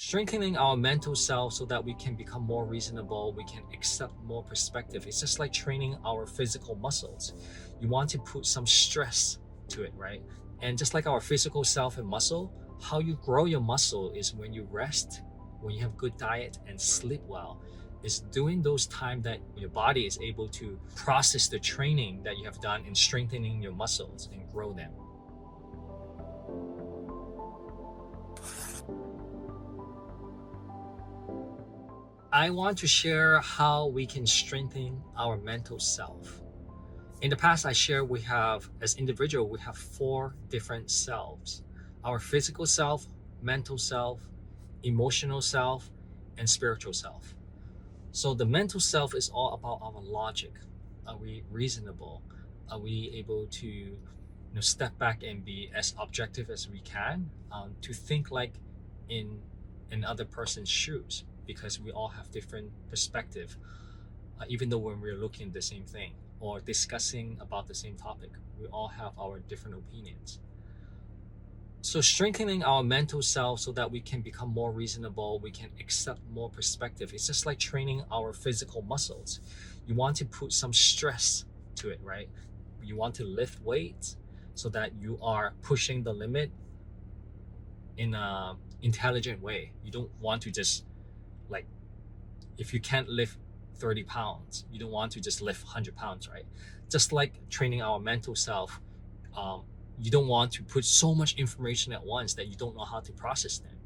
Strengthening our mental self so that we can become more reasonable, we can accept more perspective. It's just like training our physical muscles. You want to put some stress to it, right? And just like our physical self and muscle, how you grow your muscle is when you rest, when you have good diet and sleep well. It's during those times that your body is able to process the training that you have done in strengthening your muscles and grow them. I want to share how we can strengthen our mental self. In the past, I shared as individual, we have 4 different selves: our physical self, mental self, emotional self, and spiritual self. So the mental self is all about our logic. Are we reasonable? Are we able to step back and be as objective as we can, to think like in another person's shoes, because we all have different perspective, even though when we're looking at the same thing or discussing about the same topic, we all have our different opinions. So strengthening our mental self so that we can become more reasonable, we can accept more perspective. It's just like training our physical muscles. You want to put some stress to it, right? You want to lift weights so that you are pushing the limit in an intelligent way. You don't want to just, like, if you can't lift 30 pounds, you don't want to just lift 100 pounds, right? Just like training our mental self, you don't want to put so much information at once that you don't know how to process them.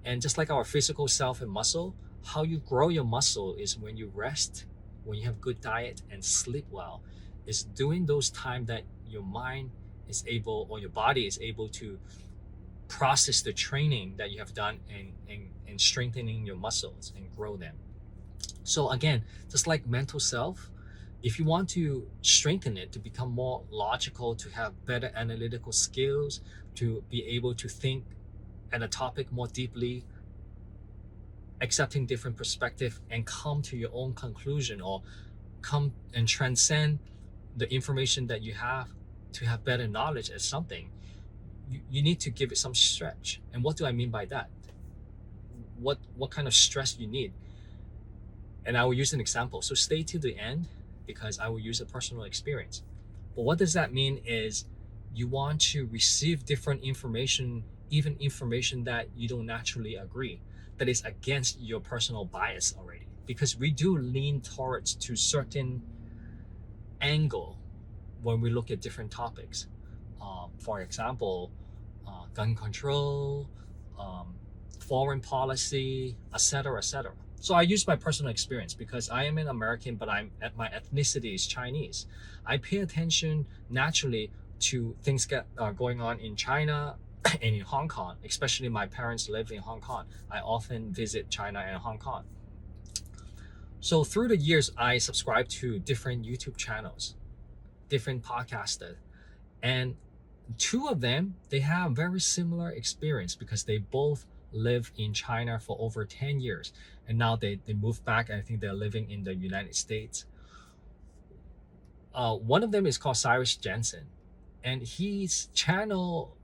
And just like our physical self and muscle, how you grow your muscle is when you rest, when you have good diet and sleep well. It's during those times that your mind is able, or your body is able to process the training that you have done in strengthening your muscles and grow them. So again, just like mental self, if you want to strengthen it to become more logical, to have better analytical skills, to be able to think at a topic more deeply, accepting different perspective and come to your own conclusion, or come and transcend the information that you have to have better knowledge at something, you need to give it some stretch. And what do I mean by that? What kind of stress you need? And I will use an example. So stay to the end, because I will use a personal experience. But what does that mean is you want to receive different information, even information that you don't naturally agree, that is against your personal bias already. Because we do lean towards to certain angle when we look at different topics. For example, gun control, foreign policy, etc., etc. So I use my personal experience because I am an American, but my ethnicity is Chinese. I pay attention naturally to things that are going on in China and in Hong Kong, especially my parents live in Hong Kong. I often visit China and Hong Kong. So through the years, I subscribed to different YouTube channels, different podcasters, and 2 of them, they have very similar experience because they both live in China for over 10 years. And now they moved back, and I think they're living in the United States. One of them is called Cyrus Jensen. And his channel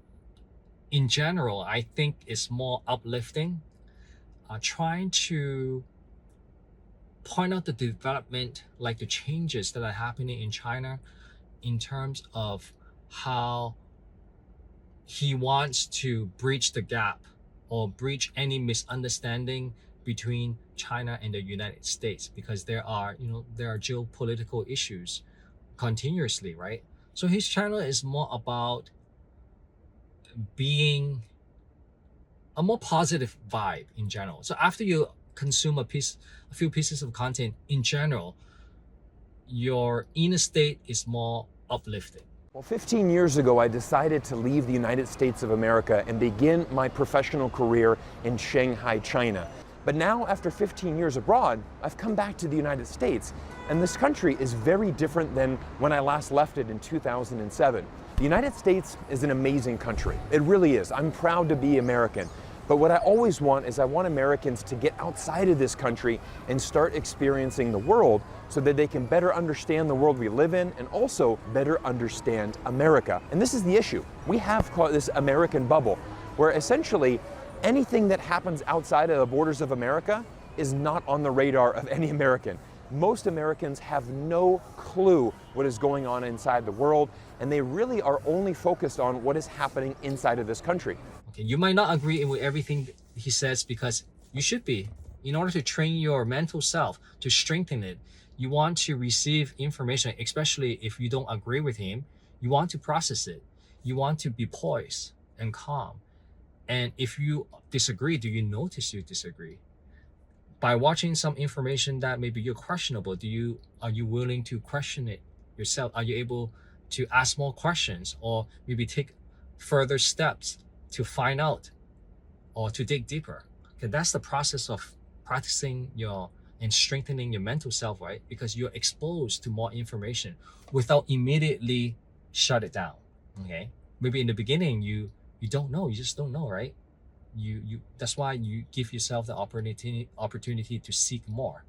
in general, I think, is more uplifting, trying to point out the development, like the changes that are happening in China in terms of how he wants to bridge the gap or breach any misunderstanding between China and the United States, because there are geopolitical issues continuously, right? So his channel is more about being a more positive vibe in general. So after you consume a few pieces of content in general, your inner state is more uplifting. Well, 15 years ago, I decided to leave the United States of America and begin my professional career in Shanghai, China. But now, after 15 years abroad, I've come back to the United States, and this country is very different than when I last left it in 2007. The United States is an amazing country. It really is. I'm proud to be American. But what I always want is I want Americans to get outside of this country and start experiencing the world so that they can better understand the world we live in and also better understand America. And this is the issue. We have this American bubble where essentially Anything that happens outside of the borders of America is not on the radar of any American. Most Americans have no clue what is going on inside the world, and they really are only focused on what is happening inside of this country. Okay, you might not agree with everything he says, because you should be. In order to train your mental self, to strengthen it, you want to receive information, especially if you don't agree with him. You want to process it. You want to be poised and calm. And if you disagree, do you notice you disagree? By watching some information that maybe you're questionable, are you willing to question it yourself? Are you able to ask more questions, or maybe take further steps to find out or to dig deeper? Okay, that's the process of practicing your and strengthening your mental self, right? Because you're exposed to more information without immediately shut it down. Okay, maybe in the beginning you don't know, you just don't know, right? You That's why you give yourself the opportunity to seek more.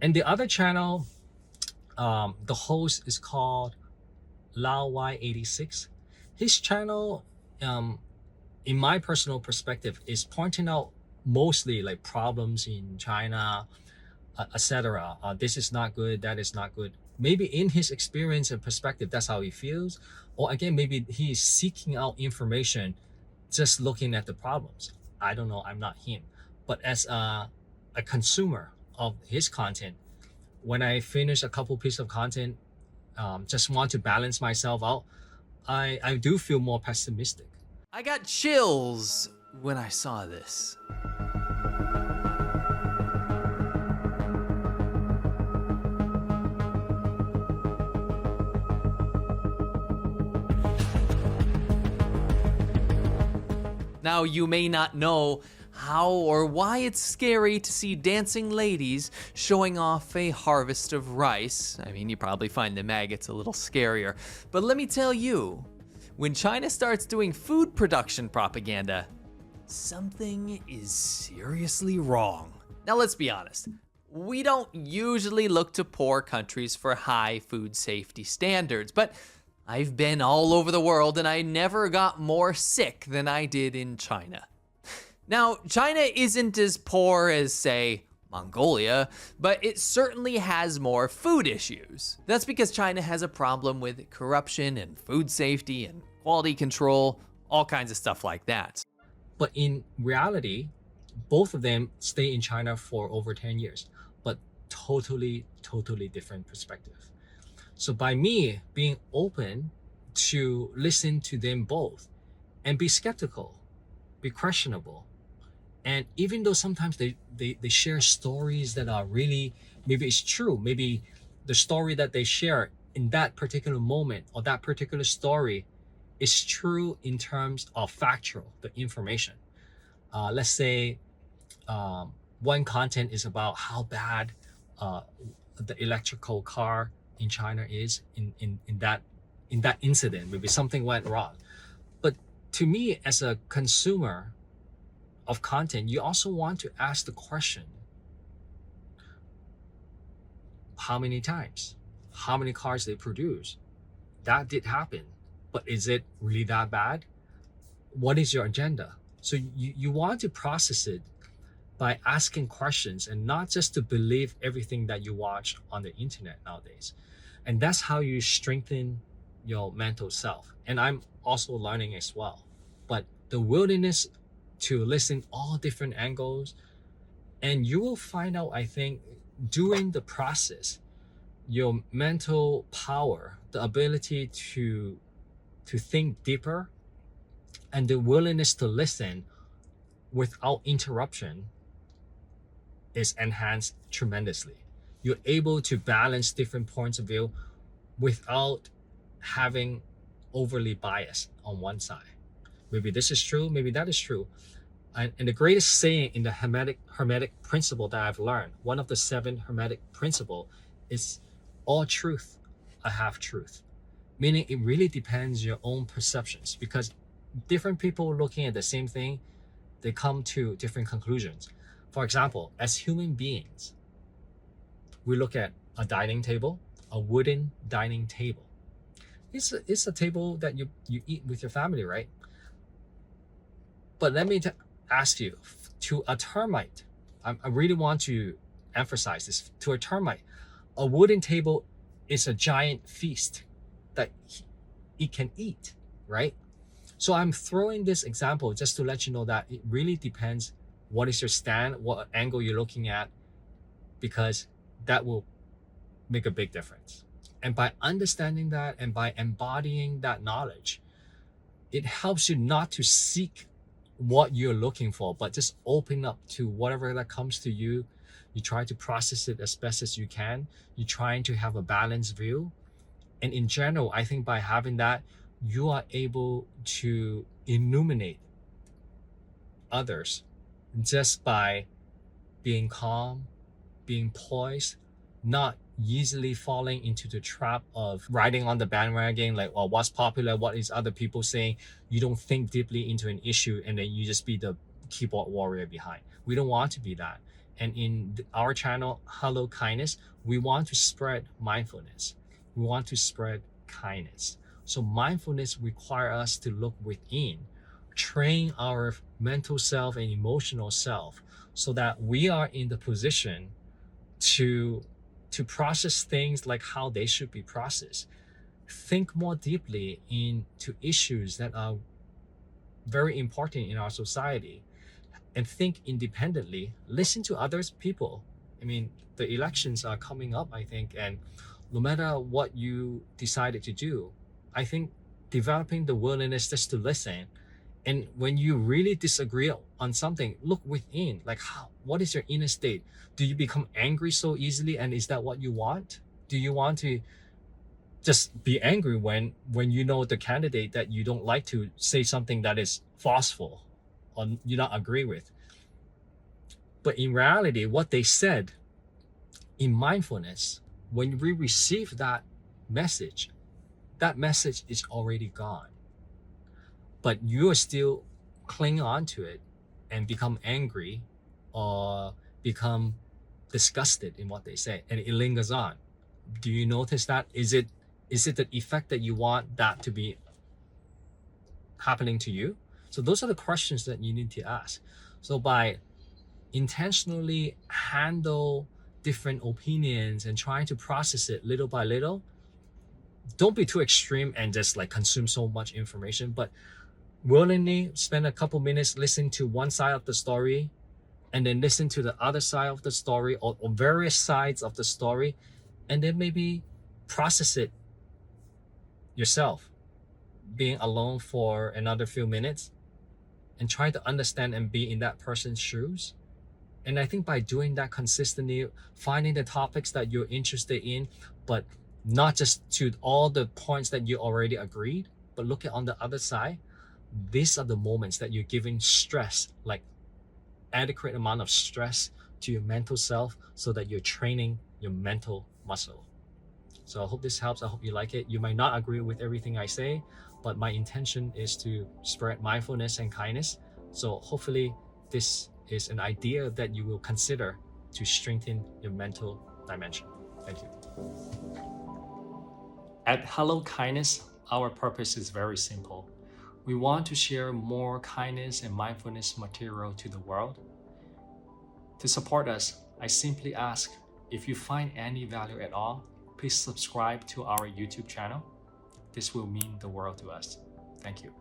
And the other channel, the host is called Lao Y86. His channel, in my personal perspective, is pointing out mostly like problems in China, etc. This is not good, that is not good. Maybe in his experience and perspective, that's how he feels. Or again, maybe he is seeking out information just looking at the problems. I don't know, I'm not him. But as a consumer of his content, when I finish a couple pieces of content, just want to balance myself out, I do feel more pessimistic. I got chills when I saw this. Now, you may not know how or why it's scary to see dancing ladies showing off a harvest of rice. I mean, you probably find the maggots a little scarier. But let me tell you, when China starts doing food production propaganda, something is seriously wrong. Now, let's be honest. We don't usually look to poor countries for high food safety standards, but I've been all over the world and I never got more sick than I did in China. Now, China isn't as poor as, say, Mongolia, but it certainly has more food issues. That's because China has a problem with corruption and food safety and quality control, all kinds of stuff like that. But in reality, both of them stay in China for over 10 years, but totally different perspective. So by me being open to listen to them both and be skeptical, be questionable, and even though sometimes they share stories that are really, maybe it's true, maybe the story that they share in that particular moment or that particular story is true in terms of factual, the information. Let's say one content is about how bad the electrical car in China is in that incident. Maybe something went wrong. But to me, as a consumer of content, you also want to ask the question, how many times, how many cars they produce? That did happen, but is it really that bad? What is your agenda? So you want to process it by asking questions and not just to believe everything that you watch on the internet nowadays. And that's how you strengthen your mental self. And I'm also learning as well. But the willingness to listen all different angles, and you will find out, I think, during the process, your mental power, the ability to think deeper, and the willingness to listen without interruption is enhanced tremendously. You're able to balance different points of view without having overly bias on one side. Maybe this is true, maybe that is true. And the greatest saying in the Hermetic principle that I've learned, one of the 7 Hermetic principle, is all truth, a half truth. Meaning it really depends your own perceptions, because different people looking at the same thing, they come to different conclusions. For example, as human beings, we look at a dining table, a wooden dining table. It's a table that you eat with your family, right? But let me ask you, to a termite, I really want to emphasize this, to a termite, a wooden table is a giant feast that it can eat, right? So I'm throwing this example just to let you know that it really depends what is your stand, what angle you're looking at, because that will make a big difference. And by understanding that and by embodying that knowledge, it helps you not to seek what you're looking for, but just open up to whatever that comes to you. You try to process it as best as you can. You're trying to have a balanced view. And in general, I think by having that, you are able to illuminate others just by being calm, being poised, not easily falling into the trap of riding on the bandwagon, like, well, what's popular, what is other people saying. You don't think deeply into an issue and then you just be the keyboard warrior behind. We don't want to be that. And in our channel, Hello Kindness, we want to spread mindfulness. We want to spread kindness. So mindfulness requires us to look within, train our mental self and emotional self so that we are in the position to process things like how they should be processed. Think more deeply into issues that are very important in our society, and think independently. Listen to others people. I mean, the elections are coming up, I think, and no matter what you decided to do, I think developing the willingness just to listen. And when you really disagree on something, look within, like, what is your inner state? Do you become angry so easily, and is that what you want? Do you want to just be angry when you know the candidate that you don't like to say something that is forceful or you not agree with? But in reality, what they said in mindfulness, when we receive that message is already gone. But you are still cling on to it and become angry or become disgusted in what they say, and it lingers on. Do you notice that? Is it the effect that you want that to be happening to you? So those are the questions that you need to ask. So by intentionally handle different opinions and trying to process it little by little, don't be too extreme and just like consume so much information, but willingly spend a couple minutes listening to one side of the story and then listen to the other side of the story, or various sides of the story, and then maybe process it yourself, being alone for another few minutes and try to understand and be in that person's shoes. And I think by doing that consistently, finding the topics that you're interested in, but not just to all the points that you already agreed, but look at on the other side, these are the moments that you're giving stress, like adequate amount of stress to your mental self, so that you're training your mental muscle. So I hope this helps. I hope you like it. You might not agree with everything I say, but my intention is to spread mindfulness and kindness. So hopefully this is an idea that you will consider to strengthen your mental dimension. Thank you. At Hello Kindness, our purpose is very simple. We want to share more kindness and mindfulness material to the world. To support us, I simply ask, if you find any value at all, please subscribe to our YouTube channel. This will mean the world to us. Thank you.